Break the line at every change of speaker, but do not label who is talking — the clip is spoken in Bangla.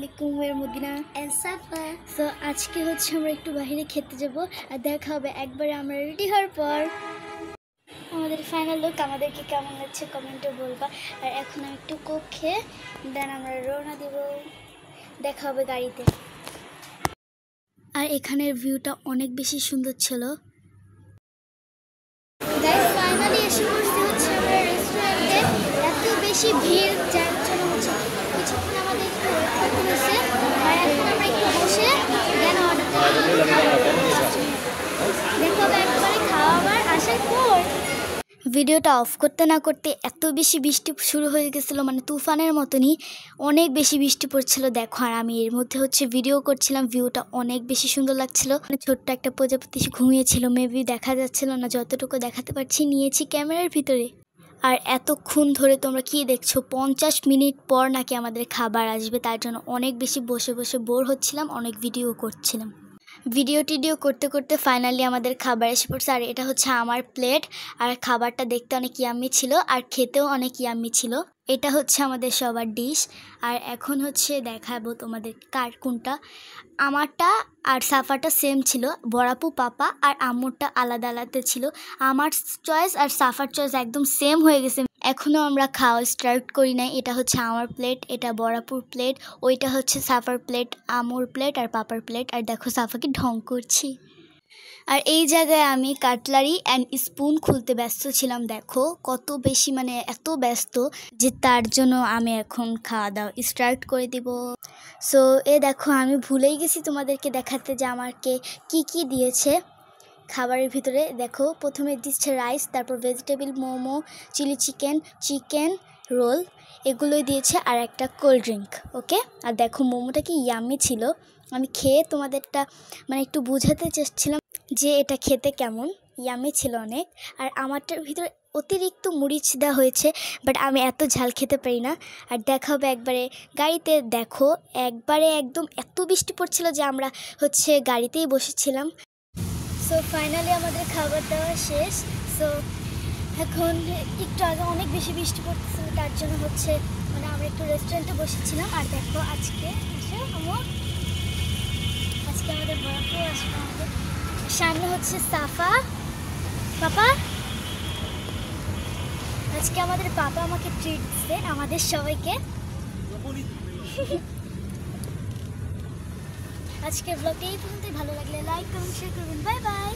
আলাইকুম মদিনা এন্ড সাফা। সো আজকে হচ্ছে আমরা একটু বাইরে খেতে যাব আর দেখা হবে একবারে আমরা রেডি হওয়ার পর। আমাদের ফাইনাল লুক আমাদেরকে কেমন লাগছে কমেন্টে বলবা। আর এখন আমি একটু কোক খেয়ে দেন আমরা রওনা দিব, দেখা হবে গাড়িতে। আর এখানের ভিউটা অনেক বেশি সুন্দর ছিল। গাইস ফাইনালি এসে পড়ছি হচ্ছে আমরা রেস্টুরেন্টে। এত বেশি ভিড় যার জন্য হচ্ছে কিছুক্ষণ আমাদের একটু ওয়েট করতে হয়েছে। আর এখন আমরা একটু বসে দেন অর্ডার দেখো একবারে খাওয়াবার আসার পর ভিডিওটা অফ করতে না করতে এত বেশি বৃষ্টি শুরু হয়ে গেছিলো, মানে তুফানের মতনই অনেক বেশি বৃষ্টি পড়ছিল। দেখো আর আমি এর মধ্যে হচ্ছে ভিডিও করছিলাম, ভিউটা অনেক বেশি সুন্দর লাগছিল। মানে ছোট্ট একটা প্রজাপতি ঘুমিয়েছিল, মেবি দেখা যাচ্ছিল না, যতটুকু দেখাতে পারছি নিয়েছি ক্যামেরার ভিতরে। আর এতক্ষণ ধরে তোমরা কি দেখছো, 50 মিনিট পর নাকি আমাদের খাবার আসবে, তার জন্য অনেক বেশি বসে বসে বোর হচ্ছিলাম, অনেক ভিডিও করছিলাম। ভিডিও করতে করতে ফাইনালি আমাদের খাবার এসে পড়ছে। আর এটা হচ্ছে আমার প্লেট। আর খাবারটা দেখতে অনেক ইয়াম্মি ছিল আর খেতেও অনেক ইয়াম্মি ছিল। এটা হচ্ছে আমাদের সবার ডিশ। আর এখন হচ্ছে দেখাবো তোমাদের কার কোনটা। আমারটা আর সাফারটা সেম ছিল, বড়াপু পাপা আর আম্মুরটা আলাদা আলাদা ছিল। আমার চয়েস আর সাফার চয়েস একদম সেম হয়ে গেছে। এখনও আমরা খাওয়া স্টার্ট করি নাই। এটা হচ্ছে আমার প্লেট, এটা বড়াপুর প্লেট, ওইটা হচ্ছে সাফার প্লেট, আমুর প্লেট আর পাপার প্লেট। আর দেখো সাফাকে ঢং করছি। আর এই জায়গায় আমি কাটলারি অ্যান্ড স্পুন খুলতে ব্যস্ত ছিলাম। দেখো কত বেশি, মানে এত ব্যস্ত যে তার জন্য আমি এখন খাওয়া দাওয়া স্টার্ট করে দিব। সো দেখো আমি ভুলেই গেছি তোমাদেরকে দেখাতে যে আমাকে কি কি দিয়েছে খাবারের ভিতরে। দেখো প্রথমে দিচ্ছে রাইস, তারপর vegetable momo, chilli chicken roll, এগুলোই দিয়েছে আর একটা কোল্ড ড্রিঙ্ক। ওকে, আর দেখো মোমোটা কি ইয়াম্মি ছিল। আমি খেয়ে তোমাদেরটা মানে একটু বোঝাতে চেয়েছিলাম যে এটা খেতে কেমন, ইয়াম্মি ছিল অনেক। আর আমারটার ভিতরে অতিরিক্ত মরিচ দেওয়া হয়েছে, বাট আমি এত ঝাল খেতে পারি না। আর দেখা হবে একবারে গাড়িতে। দেখো একবারে একদম এত বৃষ্টি পড়ছিল যে আমরা হচ্ছে গাড়িতেই বসেছিলাম। সো ফাইনালি আমাদের খাবার দাওয়া শেষ। সো এখন একটু আগে অনেক বেশি বৃষ্টি পড়তেছিল, তার জন্য হচ্ছে মানে আমরা একটু রেস্টুরেন্টে বসেছিলাম। আর দেখো আজকে আমাদের বড়াপুর আসবে, আমাদের সামনে হচ্ছে সাফা পাপা। আজকে আমাদের পাপা আমাকে ট্রিট দিচ্ছে আমাদের সবাইকে। আজকে ব্লগটা এই পর্যন্তই। ভালো লাগলে লাইক কমেন্ট শেয়ার করবেন। Bye bye.